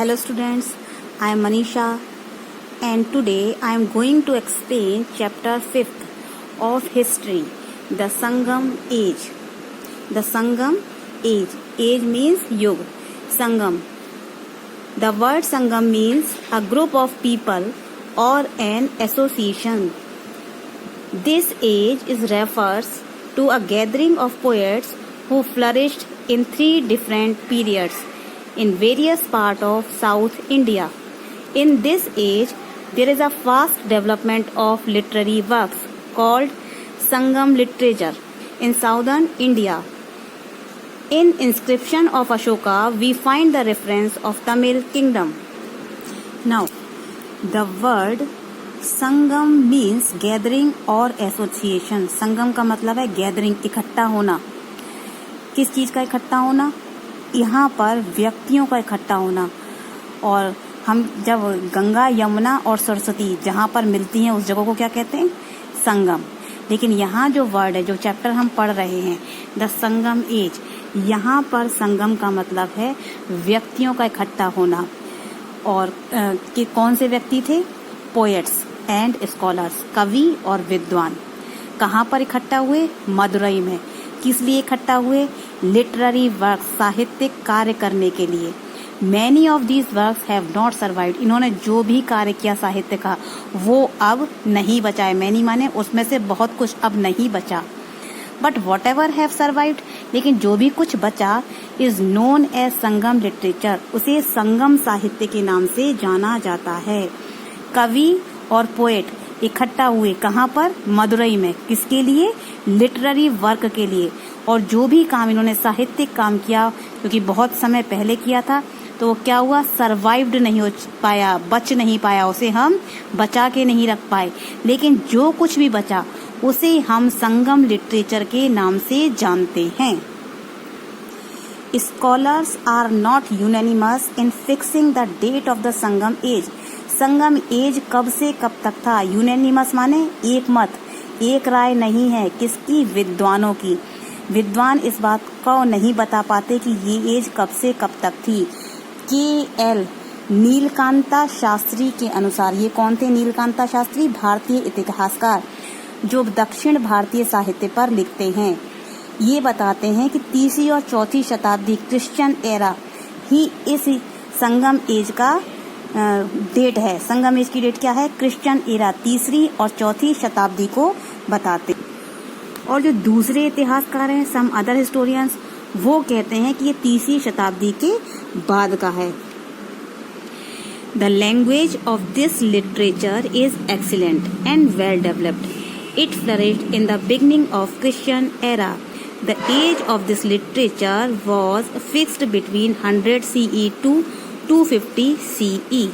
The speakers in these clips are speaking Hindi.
Hello students, I am Manisha and today I am going to explain chapter 5th of history, the Sangam age. The Sangam age. Age means Yug. Sangam. The word Sangam means a group of people or an association. This age is refers to a gathering of poets who flourished in 3 different periods in various parts of South India. In this age, there is a fast development of literary works called Sangam literature in southern India. In inscription of Ashoka, we find the reference of Tamil kingdom. Now, the word Sangam means gathering और एसोसिएशन. संगम का मतलब है गैदरिंग, इकट्ठा होना. किस चीज का इकट्ठा होना? यहाँ पर व्यक्तियों का इकट्ठा होना. और हम जब गंगा, यमुना और सरस्वती जहाँ पर मिलती हैं उस जगह को क्या कहते हैं? संगम. लेकिन यहाँ जो वर्ड है, जो चैप्टर हम पढ़ रहे हैं, द संगम एज, यहाँ पर संगम का मतलब है व्यक्तियों का इकट्ठा होना. और कि कौन से व्यक्ति थे? पोएट्स एंड स्कॉलर्स, कवि और विद्वान. कहाँ पर इकट्ठा हुए? मदुरई में. किस लिए इकट्ठा हुए? लिटरेरी वर्क, साहित्यिक कार्य करने के लिए. Many of these works have not survived. इन्होंने जो भी कार्य किया साहित्य का, वो अब नहीं बचा है. मैनी माने उसमें से बहुत कुछ अब नहीं बचा. But whatever have survived, लेकिन जो भी कुछ बचा, is known as Sangam literature. उसे संगम साहित्य के नाम से जाना जाता है. कवि और पोएट इकट्ठा हुए कहाँ पर? मदुरई में. किसके लिए? लिटरेरी वर्क के लिए. और जो भी काम इन्होंने साहित्यिक काम किया, क्योंकि बहुत समय पहले किया था, तो वो क्या हुआ? सर्वाइव्ड नहीं हो पाया, बच नहीं पाया. उसे हम बचा के नहीं रख पाए. लेकिन जो कुछ भी बचा उसे हम संगम लिटरेचर के नाम से जानते हैं. Scholars are not unanimous in fixing the date of the Sangam age. Sangam age कब से कब तक था? यूनानिमस माने एक मत, एक राय नहीं है. किसकी? विद्वानों की. विद्वान इस बात को नहीं बता पाते कि ये एज कब से कब तक थी. के.एल. नीलकांता शास्त्री के अनुसार, ये कौन थे? नीलकांता शास्त्री भारतीय इतिहासकार जो दक्षिण भारतीय साहित्य पर लिखते हैं. ये बताते हैं कि 3री और 4थी शताब्दी क्रिश्चियन एरा ही इस संगम एज का डेट है. संगम एज की डेट क्या है? क्रिश्चियन एरा 3री और 4थी शताब्दी को बताते. और जो दूसरे इतिहासकार हैं, सम अदर हिस्टोरियंस, वो कहते हैं कि ये 3री शताब्दी के बाद का है. The language of this literature is excellent and well developed. It flourished in the beginning of Christian era. The age of this literature was fixed between 100 CE to 250 CE.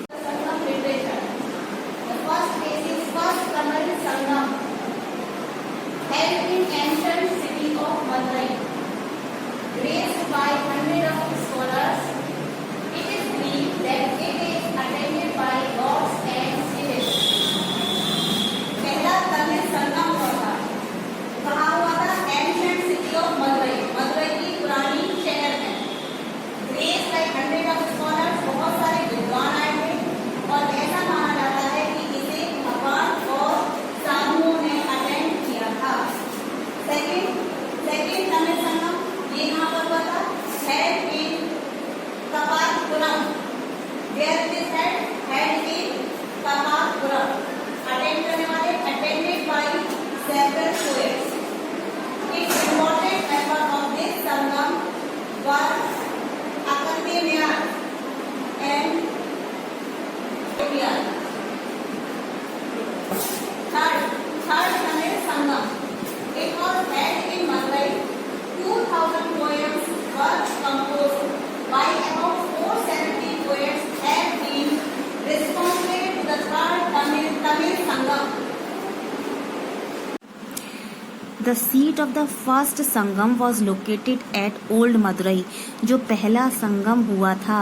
The seat of the first Sangam was located at Old Madurai. जो पहला संगम हुआ था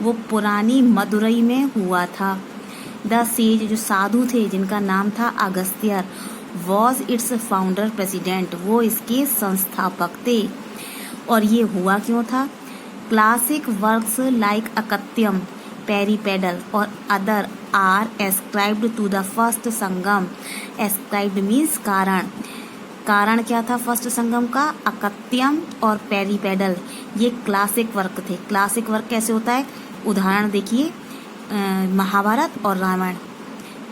वो पुरानी मदुरई में हुआ था. द सेज, जो साधु थे जिनका नाम था अगस्त्यर, was its founder president. वो इसके संस्थापक थे. और ये हुआ क्यों था? क्लासिक वर्क्स लाइक अकत्यम पेरिपेडल और other are ascribed to the first Sangam. Ascribed means कारण। कारण क्या था फर्स्ट संगम का? अकत्यम और पेरिपेडल। ये क्लासिक वर्क थे। क्लासिक वर्क कैसे होता है? उदाहरण देखिए, महाभारत और रामायण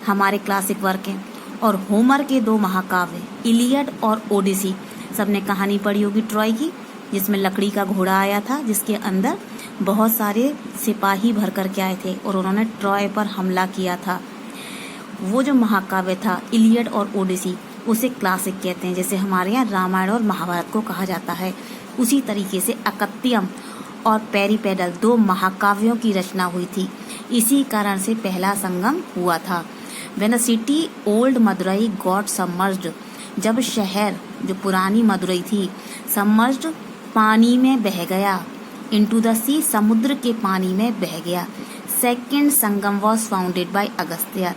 हमारे क्लासिक वर्क हैं। और होमर के 2 महाकाव्य इलियड और ओडिसी। सबने कहानी पढ़ी होगी ट्रॉय की, जिसमें लकड़ी का घोड़ा आया था, जिसके अंदर बहुत सारे सिपाही भर करके आए थे और उन्होंने ट्रॉय पर हमला किया था। वो जो महाकाव्य था इलियड और ओडिसी, उसे क्लासिक कहते हैं, जैसे हमारे यहाँ रामायण और महाभारत को कहा जाता है। उसी तरीके से अकत्यम और पेरिपेडल 2 महाकाव्यों की रचना हुई थी। इसी कारण से पहला संगम हुआ था। When the city old Madurai got submerged, जब शहर जो पुरानी मदुरई थी submerged पानी में बह गया, into the sea समुद्र के पानी में बह गया। Second Sangam was founded by Agastya,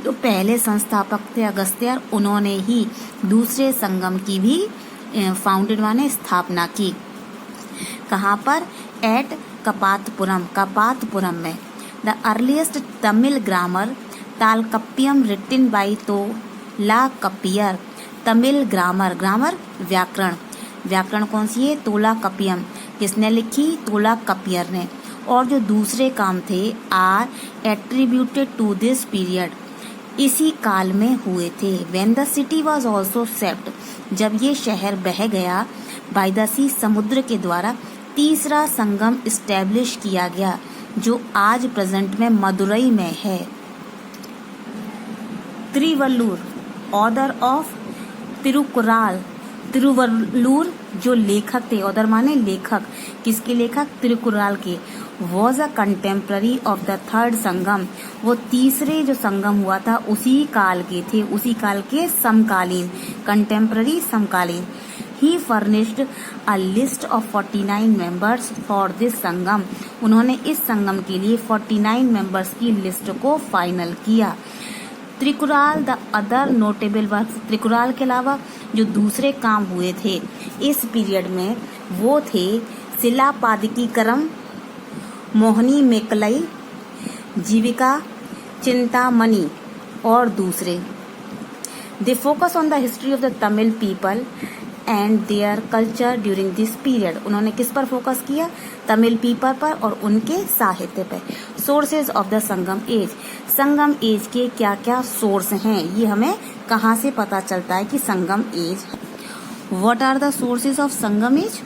जो पहले संस्थापक थे अगस्त्य, उन्होंने ही दूसरे संगम की भी फाउंडेड माने स्थापना की। कहाँ पर? एट कपातपुरम, कपातपुरम में। The earliest Tamil grammar Tolkappiyam written by Tolkappiyar. Tamil grammar, grammar व्याकरण, व्याकरण कौन सी है? तोलाकप्पियम। किसने लिखी? तोलाकप्पियर ने। और जो दूसरे काम थे are attributed to this period, इसी काल में हुए थे। When the city was also swept, जब ये शहर बह गया, बाय द सी समुद्र के द्वारा, तीसरा संगम इस्टेब्लिश किया गया, जो आज प्रेजेंट में मदुरई में है। Tiruvallur, author of Tirukkural. तिरुवल्लूर जो लेखक थे, ऑथर माने लेखक, किसके लेखक? तिरुकुराल के। Was a contemporary of the third Sangam, वो तीसरे जो संगम हुआ था उसी काल के थे, उसी काल के समकालीन। कंटेम्प्ररी, समकालीन। He furnished a list of 49 members for this Sangam, उन्होंने इस संगम के लिए 49 मेंबर्स की लिस्ट को फाइनल किया। त्रिकुराल द अदर नोटेबल वर्क, त्रिकुराल के अलावा जो दूसरे काम हुए थे इस पीरियड में वो थे शिलापादिकीकरम, मोहनी मेकलई, जीविका चिंतामणि और दूसरे। They focus on the history of the Tamil people and their culture during this period, उन्होंने किस पर फोकस किया? तमिल पीपल पर और उनके साहित्य पर। Sources of the Sangam age, Sangam age के क्या क्या सोर्स हैं, ये हमें कहाँ से पता चलता है कि Sangam age. What are the sources of Sangam age?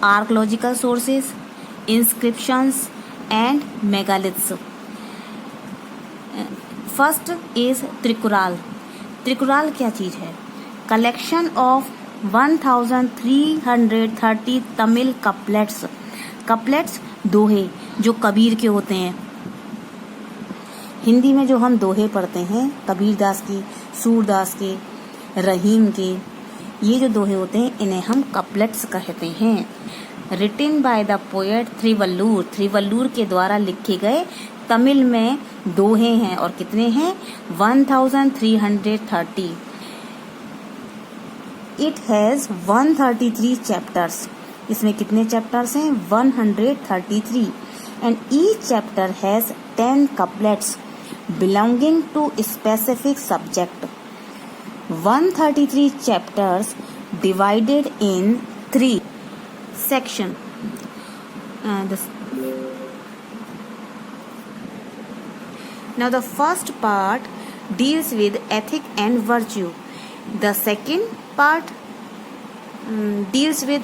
Archaeological sources, inscriptions and megaliths. First is Tirukkural. Tirukkural क्या चीज है? Collection of 1330 Tamil couplets. Couplets दोहे जो कबीर के होते हैं। हिंदी में जो हम दोहे पढ़ते हैं कबीर दास की, सूरदास के, रहीम के, ये जो दोहे होते हैं इन्हें हम कपलेट्स कहते हैं। रिटिन बाय द पोएट त्रिवल्लूर, त्रिवल्लूर के द्वारा लिखे गए तमिल में दोहे हैं और कितने हैं? 1330। इट हैज 133 चैप्टर्स, इसमें कितने चैप्टर्स हैं? 133 and each chapter has 10 couplets belonging to specific subject. 133 chapters divided in 3 sections. Now the first part deals with ethic and virtue. The second part deals with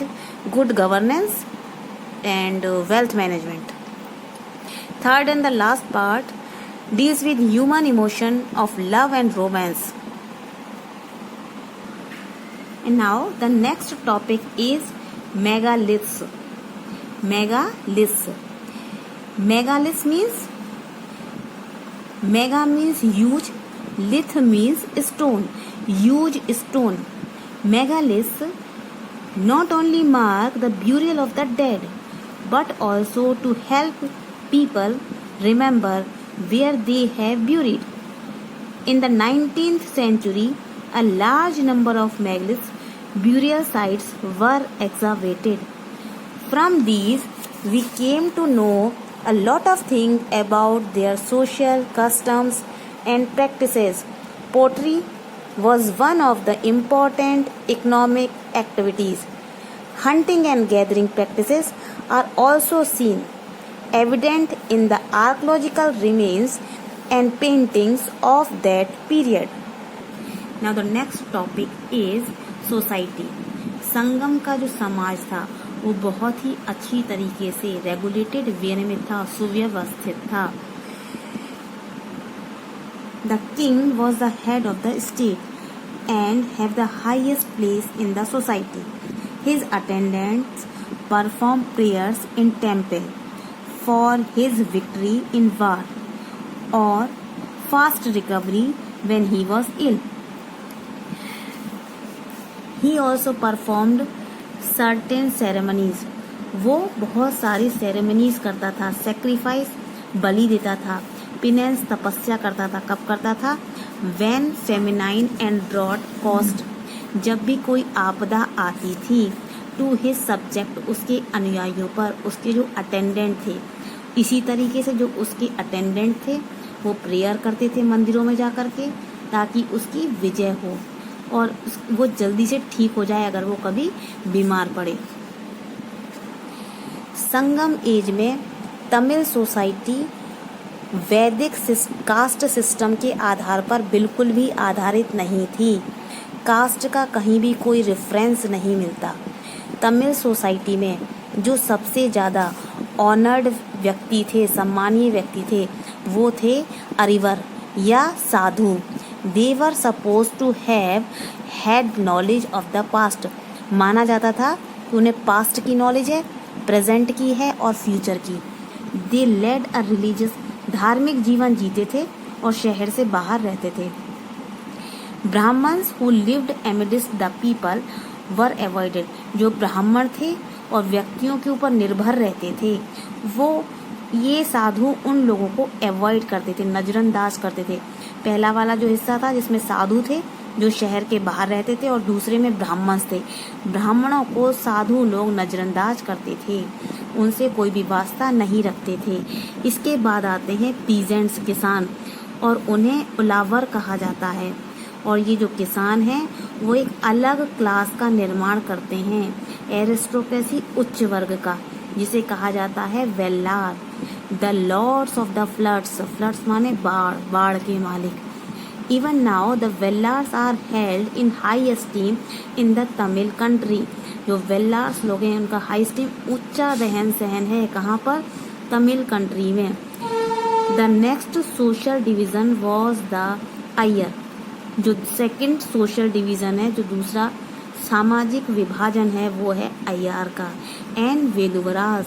good governance and wealth management. Third and the last part deals with human emotion of love and romance. And now the next topic is megaliths. Megaliths. Megaliths means, mega means huge, lith means stone, huge stone. Megaliths not only mark the burial of the dead but also to help people remember where they have buried. In the 19th century, a large number of megaliths burial sites were excavated. From these, we came to know a lot of things about their social customs and practices. Pottery was one of the important economic activities. Hunting and gathering practices are also seen, evident in the archaeological remains and paintings of that period. Now the next topic is society. संगम का जो समाज था वो बहुत ही अच्छी तरीके से रेगुलेटेड वे में था, सुव्यवस्थित था. The king was the head of the state and have the highest place in the society. His attendants perform prayers in temple for his victory in war or fast recovery when he was ill. He also performed certain ceremonies. वो बहुत सारी सेरेमनीज करता था. सेक्रीफाइस बलि देता था. पिनेंस तपस्या करता था. कब करता था? When famine and drought caused, जब भी कोई आपदा आती थी. टू हिज सब्जेक्ट, उसके अनुयायियों पर, उसके जो अटेंडेंट थे. इसी तरीके से जो उसके अटेंडेंट थे वो प्रेयर करते थे मंदिरों में जा कर के, ताकि उसकी विजय हो और वो जल्दी से ठीक हो जाए अगर वो कभी बीमार पड़े. संगम एज में तमिल सोसाइटी वैदिक कास्ट सिस्टम के आधार पर बिल्कुल भी आधारित नहीं थी. कास्ट का कहीं भी कोई रेफरेंस नहीं मिलता. तमिल सोसाइटी में जो सबसे ज़्यादा ऑनर्ड व्यक्ति थे, सम्मानीय व्यक्ति थे, वो थे अरिवर या साधु. They were supposed to have had knowledge of the past. माना जाता था कि उन्हें पास्ट की नॉलेज है, प्रेजेंट की है और फ्यूचर की. They led a religious, धार्मिक जीवन जीते थे और शहर से बाहर रहते थे. Brahmins who lived amidst the people were avoided. जो ब्राह्मण थे और व्यक्तियों के ऊपर निर्भर रहते थे, वो ये साधु उन लोगों को अवॉइड करते थे, नजरअंदाज करते थे. पहला वाला जो हिस्सा था जिसमें साधु थे जो शहर के बाहर रहते थे और दूसरे में ब्राह्मण थे. ब्राह्मणों को साधु लोग नजरअंदाज करते थे, उनसे कोई भी वास्ता नहीं रखते थे. इसके बाद आते हैं पीजेंट्स, किसान, और उन्हें उलावर कहा जाता है. और ये जो किसान हैं वो एक अलग क्लास का निर्माण करते हैं, एरिस्टोक्रेसी, उच्च वर्ग का, जिसे कहा जाता है Vellalar. The lords of the floods, floods माने बाढ़, बाढ़ के मालिक. Even now the Vellalars are held in high esteem in the Tamil country. जो वेल्लार्स लोग हैं उनका हाई एस्टीम, ऊंचा रहन सहन है. कहाँ पर? तमिल कंट्री में. The next social division was the Iyer. जो सेकंड सोशल डिवीजन है, जो दूसरा सामाजिक विभाजन है, वो है अय्यार का. एंड वेलुवराज,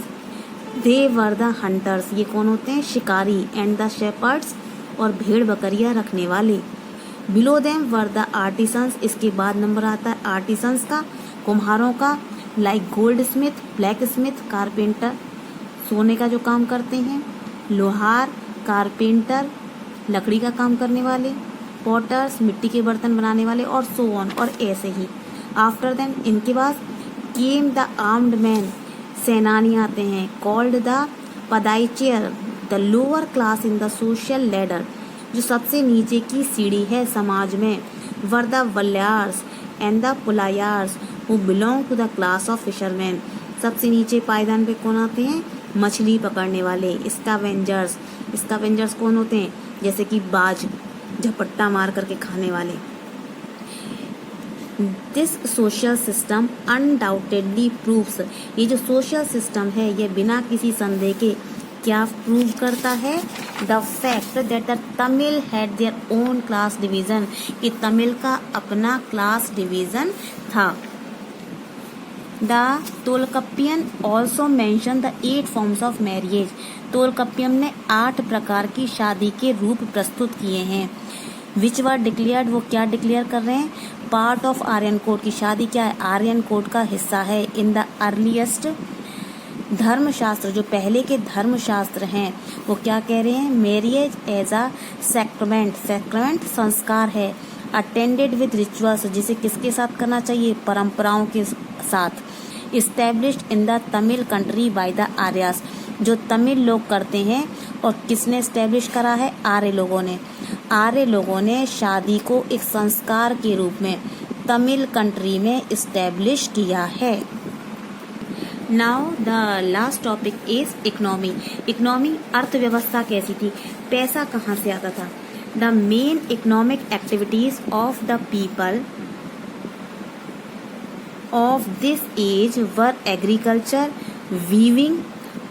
दे वर द हंटर्स. ये कौन होते हैं? शिकारी. एंड द शेपर्ड्स, और भेड़ बकरियां रखने वाले. Below them were the artisans. इसके बाद नंबर आता है आर्टिसंस का, कुम्हारों का. Like gold Smith, black Smith, carpenter, सोने का जो काम करते हैं, लोहार, कारपेंटर, लकड़ी का काम करने वाले, पॉटर्स, मिट्टी के बर्तन बनाने वाले, और सो ऑन, और ऐसे ही. आफ्टर देम, इनके बाद केम द आर्म्ड मैन, सेनानी आते हैं, कॉल्ड द पदाइचेयर. The lower class in the social ladder, जो सबसे नीचे की सीढ़ी है समाज में. Were the Valaiyars and the Pulaiyars who belong to the class of fisherman. सबसे नीचे पायदान पे कौन आते हैं? मछली पकड़ने वाले. स्कैवेंजर्स, स्कैवेंजर्स कौन होते हैं? जैसे कि बाज, झपट्टा मार करके खाने वाले. This social system undoubtedly proves. ये जो सोशल सिस्टम है ये बिना किसी संदेह के क्या प्रूव करता है? The fact that the Tamil had their own class division, कि तमिल का अपना क्लास डिवीजन था. The Tolkappiyam also mention the 8 forms of marriage. Tolkappiyam ने 8 प्रकार की शादी के रूप प्रस्तुत किए हैं. विच वर डिक्लेयर्ड, वो क्या डिक्लेयर कर रहे हैं? Part of Aryan code. की शादी क्या है? आर्यन कोड का हिस्सा है. इन द अर्लीस्ट धर्मशास्त्र, जो पहले के धर्मशास्त्र हैं, वो क्या कह रहे हैं? मैरिएज एज अ सैक्रामेंट, सैक्रामेंट संस्कार है. अटेंडेड विद रिचुअल्स, जिसे किसके साथ करना चाहिए? परंपराओं के साथ. Established in the Tamil country by the Aryas, जो तमिल लोग करते हैं। और किसने एस्टेब्लिश करा है? आर्य लोगों ने। आर्य लोगों ने शादी को एक संस्कार के रूप में तमिल कंट्री में एस्टेब्लिश किया है। Now the last topic is economy. Economy अर्थव्यवस्था कैसी थी, पैसा कहाँ से आता था। The main economic activities of the people of this age were agriculture, weaving,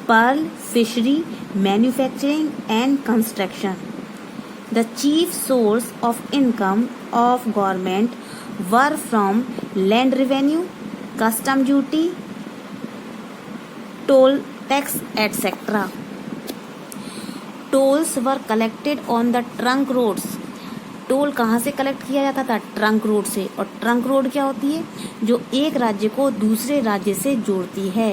pearl fishery, manufacturing and construction. The chief source of income of government were from land revenue, custom duty, toll tax, etc. Tolls were collected on the trunk roads. Toll कहाँ से कलेक्ट किया जाता था? ट्रंक रोड से। और ट्रंक रोड क्या होती है? जो एक राज्य को दूसरे राज्य से जोड़ती है।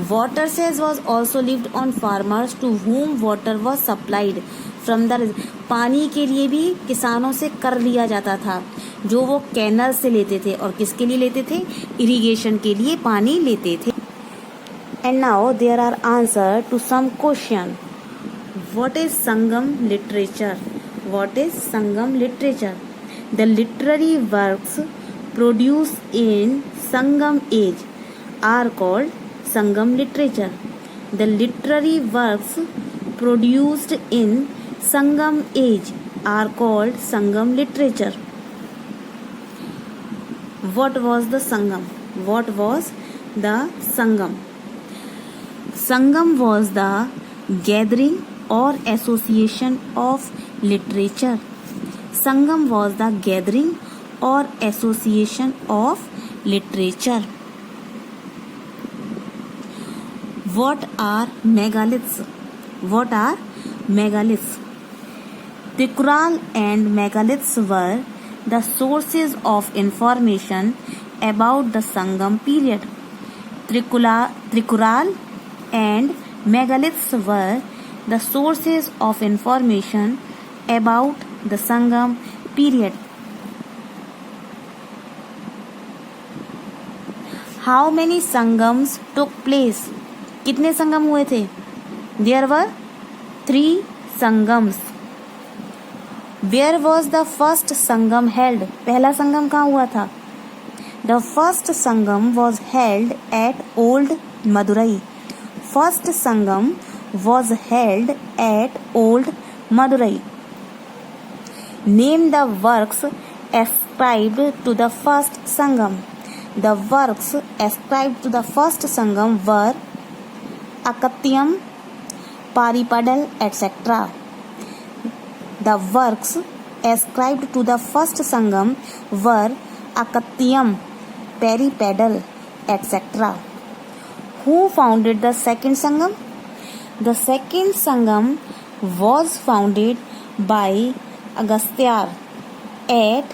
Water says was also lived on farmers to whom water was supplied from the. पानी के लिए भी किसानों से कर लिया जाता था, जो वो कैनल से लेते थे। और किसके लिए लेते थे? इरिगेशन के लिए पानी लेते थे। And now there are answer to some question. What is Sangam literature? What is Sangam literature? The literary works produced in Sangam age are called Sangam literature. The literary works produced in Sangam age are called Sangam literature. What was the Sangam? What was the Sangam? Sangam was the gathering or association of literature. Sangam was the gathering or association of literature. What are megaliths? What are megaliths? Trikural and megaliths were the sources of information about the Sangam period. Trikural and megaliths were the sources of information about the Sangam period. How many Sangams took place? कितने संगम हुए थे? There were 3 Sangams. Where was the first Sangam held? पहला संगम कहाँ हुआ था? The first Sangam was held at Old Madurai. First Sangam was held at Old Madurai. Name the works ascribed to the first Sangam. The works ascribed to the first Sangam were Akatyam, Paripadal, etc. The works ascribed to the first Sangam were Akatyam, Paripadal, etc. Who founded the second Sangam? The second Sangam was founded by Agasthyar at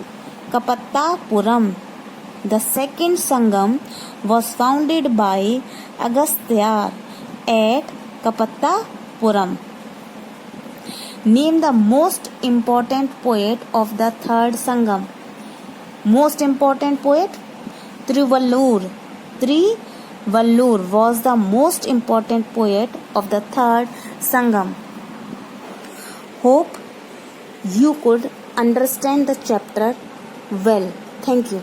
Kapattapuram. The second Sangam was founded by Agasthyar at Kapattapuram. Name the most important poet of the third Sangam. Most important poet? Trivallur. Trivallur was the most important poet of the third Sangam. Hope you could understand the chapter well. Thank you.